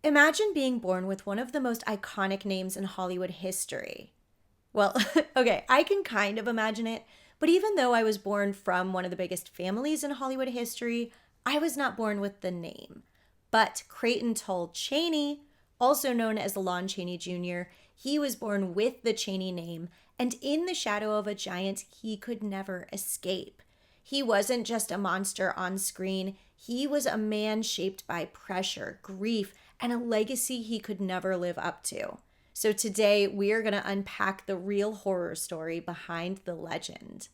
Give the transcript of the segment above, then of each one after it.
Imagine being born with one of the most iconic names in Hollywood history. Well, okay, I can kind of imagine it, but even though I was born from one of the biggest families in Hollywood history, I was not born with the name. But Creighton Tull Chaney, also known as Lon Chaney Jr., he was born with the Chaney name, and in the shadow of a giant he could never escape. He wasn't just a monster on screen, he was a man shaped by pressure, grief, and a legacy he could never live up to. So today we are going to unpack the real horror story behind the legend.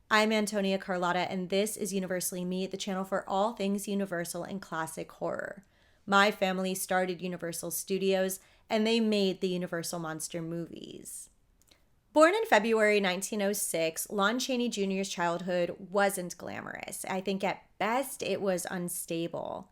I'm Antonia Carlotta, and this is Universally Me, the channel for all things Universal and classic horror. My family started Universal Studios, and they made the Universal Monster movies. Born in February 1906, Lon Chaney Jr.'s childhood wasn't glamorous. I think at best it was unstable.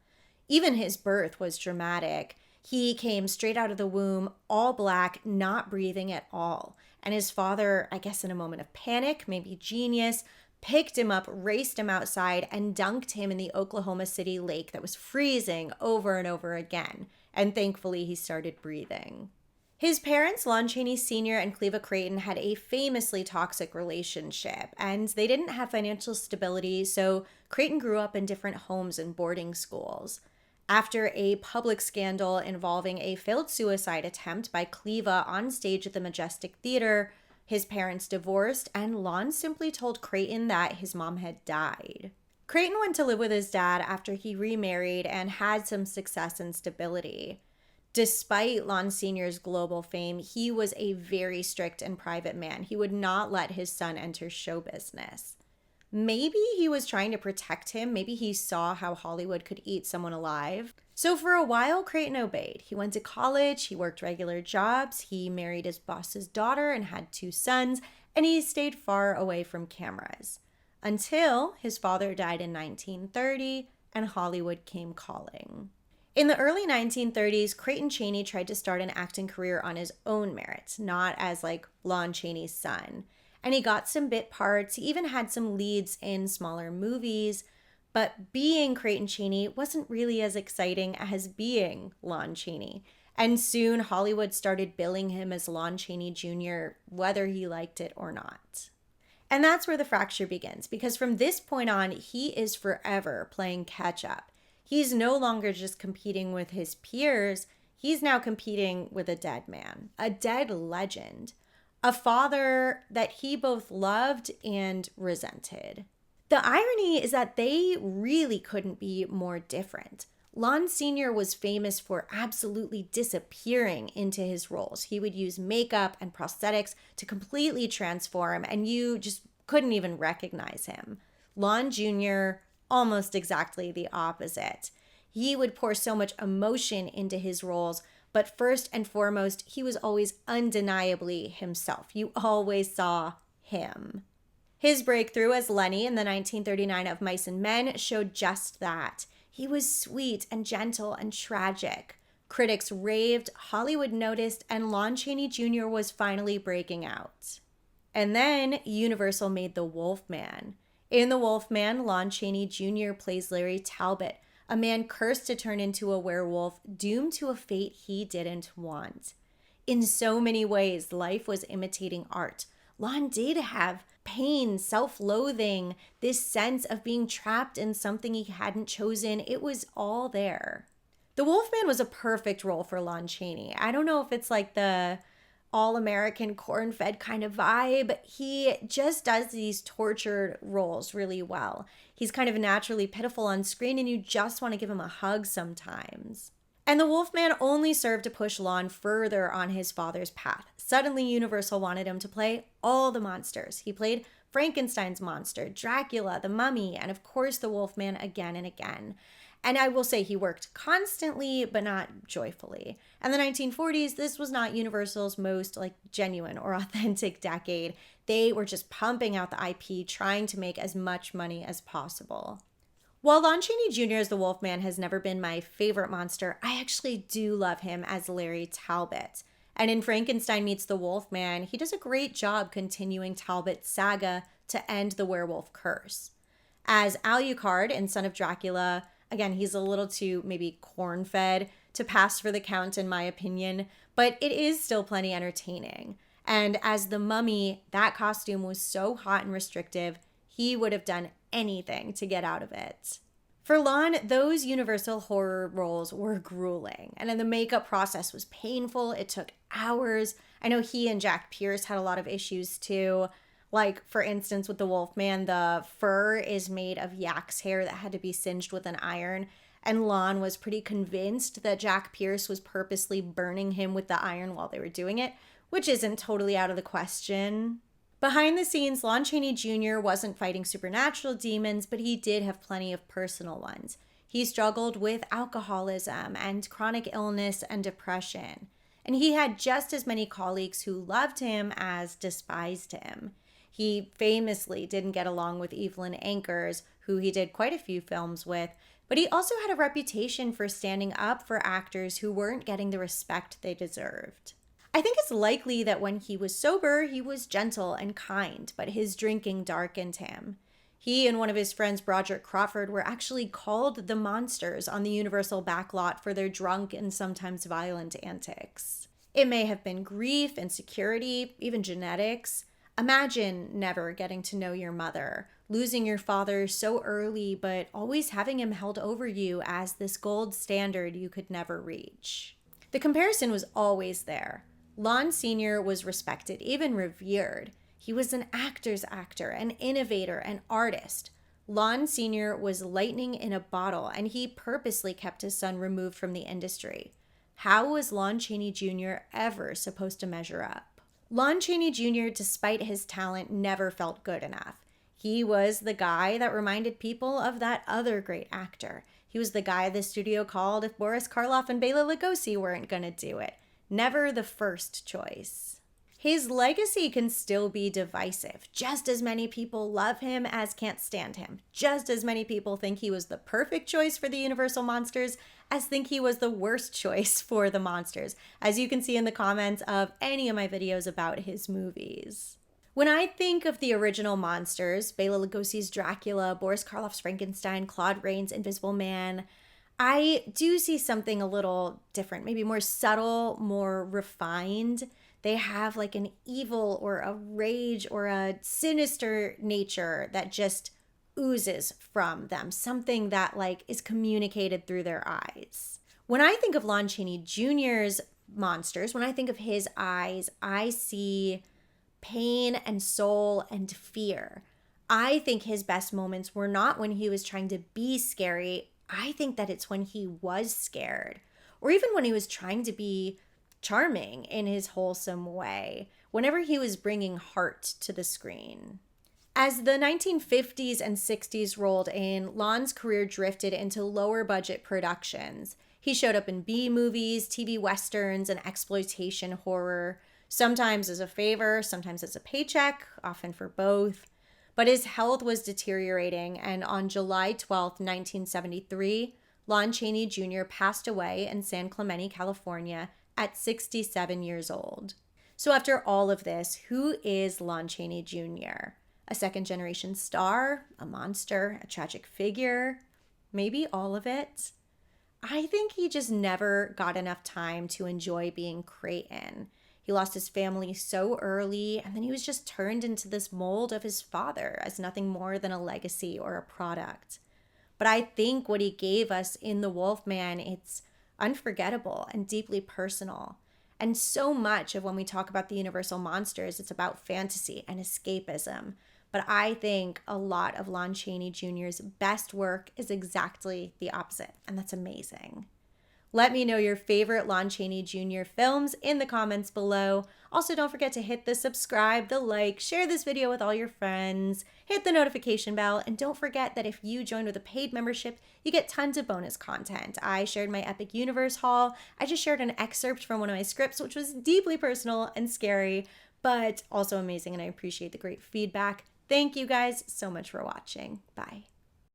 Even his birth was dramatic. He came straight out of the womb, all black, not breathing at all. And his father, I guess in a moment of panic, maybe genius, picked him up, raced him outside, and dunked him in the Oklahoma City lake that was freezing over and over again. And thankfully, he started breathing. His parents, Lon Chaney Sr. and Cleva Creighton, had a famously toxic relationship, and they didn't have financial stability, so Creighton grew up in different homes and boarding schools. After a public scandal involving a failed suicide attempt by Cleva on stage at the Majestic Theater, his parents divorced, and Lon simply told Creighton that his mom had died. Creighton went to live with his dad after he remarried and had some success and stability. Despite Lon Sr.'s global fame, he was a very strict and private man. He would not let his son enter show business. Maybe he was trying to protect him. Maybe he saw how Hollywood could eat someone alive. So for a while, Creighton obeyed. He went to college, he worked regular jobs, he married his boss's daughter and had 2 sons, and he stayed far away from cameras. Until his father died in 1930 and Hollywood came calling. In the early 1930s, Creighton Chaney tried to start an acting career on his own merits, not as like Lon Chaney's son. And he got some bit parts, he even had some leads in smaller movies, but being Creighton Chaney wasn't really as exciting as being Lon Chaney. And soon Hollywood started billing him as Lon Chaney Jr., whether he liked it or not. And that's where the fracture begins, because from this point on, he is forever playing catch up. He's no longer just competing with his peers, he's now competing with a dead man, a dead legend. A father that he both loved and resented. The irony is that they really couldn't be more different. Lon Sr. was famous for absolutely disappearing into his roles. He would use makeup and prosthetics to completely transform, and you just couldn't even recognize him. Lon Jr., almost exactly the opposite. He would pour so much emotion into his roles, but first and foremost, he was always undeniably himself. You always saw him. His breakthrough as Lenny in the 1939 Of Mice and Men showed just that. He was sweet and gentle and tragic. Critics raved, Hollywood noticed, and Lon Chaney Jr. was finally breaking out. And then Universal made The Wolfman. In The Wolfman, Lon Chaney Jr. plays Larry Talbot, a man cursed to turn into a werewolf, doomed to a fate he didn't want. In so many ways, life was imitating art. Lon did have pain, self-loathing, this sense of being trapped in something he hadn't chosen. It was all there. The Wolfman was a perfect role for Lon Chaney. I don't know if it's like the all-American corn-fed kind of vibe. He just does these tortured roles really well. He's kind of naturally pitiful on screen and you just want to give him a hug sometimes. And the Wolfman only served to push Lon further on his father's path. Suddenly Universal wanted him to play all the monsters. He played Frankenstein's monster, Dracula, the Mummy, and of course the Wolfman again and again. And I will say he worked constantly, but not joyfully. And the 1940s, this was not Universal's most genuine or authentic decade. They were just pumping out the IP, trying to make as much money as possible. While Lon Chaney Jr. as the Wolfman has never been my favorite monster, I actually do love him as Larry Talbot. And in Frankenstein Meets the Wolfman, he does a great job continuing Talbot's saga to end the werewolf curse. As Alucard in Son of Dracula, again, he's a little too maybe corn-fed to pass for the count in my opinion, but it is still plenty entertaining. And as the Mummy, that costume was so hot and restrictive, he would have done anything to get out of it. For Lon, those Universal horror roles were grueling, and the makeup process was painful. It took hours. I know he and Jack Pierce had a lot of issues too. Like, for instance, with the Wolfman, the fur is made of yak's hair that had to be singed with an iron, and Lon was pretty convinced that Jack Pierce was purposely burning him with the iron while they were doing it, which isn't totally out of the question. Behind the scenes, Lon Chaney Jr. wasn't fighting supernatural demons, but he did have plenty of personal ones. He struggled with alcoholism and chronic illness and depression. And he had just as many colleagues who loved him as despised him. He famously didn't get along with Evelyn Ankers, who he did quite a few films with, but he also had a reputation for standing up for actors who weren't getting the respect they deserved. I think it's likely that when he was sober, he was gentle and kind, but his drinking darkened him. He and one of his friends, Broderick Crawford, were actually called the Monsters on the Universal backlot for their drunk and sometimes violent antics. It may have been grief, insecurity, even genetics. Imagine never getting to know your mother, losing your father so early, but always having him held over you as this gold standard you could never reach. The comparison was always there. Lon Sr. was respected, even revered. He was an actor's actor, an innovator, an artist. Lon Sr. was lightning in a bottle, and he purposely kept his son removed from the industry. How was Lon Chaney Jr. ever supposed to measure up? Lon Chaney Jr., despite his talent, never felt good enough. He was the guy that reminded people of that other great actor. He was the guy the studio called if Boris Karloff and Bela Lugosi weren't going to do it. Never the first choice. His legacy can still be divisive. Just as many people love him as can't stand him. Just as many people think he was the perfect choice for the Universal Monsters as think he was the worst choice for the Monsters, as you can see in the comments of any of my videos about his movies. When I think of the original Monsters, Bela Lugosi's Dracula, Boris Karloff's Frankenstein, Claude Rains' Invisible Man, I do see something a little different, maybe more subtle, more refined. They have like an evil or a rage or a sinister nature that just oozes from them, something that like is communicated through their eyes. When I think of Lon Chaney Jr.'s Monsters, when I think of his eyes, I see pain and soul and fear. I think his best moments were not when he was trying to be scary. I think that it's when he was scared, or even when he was trying to be charming in his wholesome way, whenever he was bringing heart to the screen. As the 1950s and 60s rolled in, Lon's career drifted into lower budget productions. He showed up in B movies, TV westerns, and exploitation horror, sometimes as a favor, sometimes as a paycheck, often for both. But his health was deteriorating, and on July 12, 1973, Lon Chaney Jr. passed away in San Clemente, California, at 67 years old. So after all of this, who is Lon Chaney Jr.? A second-generation star? A monster? A tragic figure? Maybe all of it? I think he just never got enough time to enjoy being Creighton. He lost his family so early, and then he was just turned into this mold of his father as nothing more than a legacy or a product. But I think what he gave us in The Wolfman, it's unforgettable and deeply personal. And so much of when we talk about the Universal Monsters, it's about fantasy and escapism. But I think a lot of Lon Chaney Jr.'s best work is exactly the opposite, and that's amazing. Let me know your favorite Lon Chaney Jr. films in the comments below. Also, don't forget to hit the subscribe, the like, share this video with all your friends, hit the notification bell, and don't forget that if you join with a paid membership, you get tons of bonus content. I shared my Epic Universe haul. I just shared an excerpt from one of my scripts, which was deeply personal and scary, but also amazing, and I appreciate the great feedback. Thank you guys so much for watching. Bye.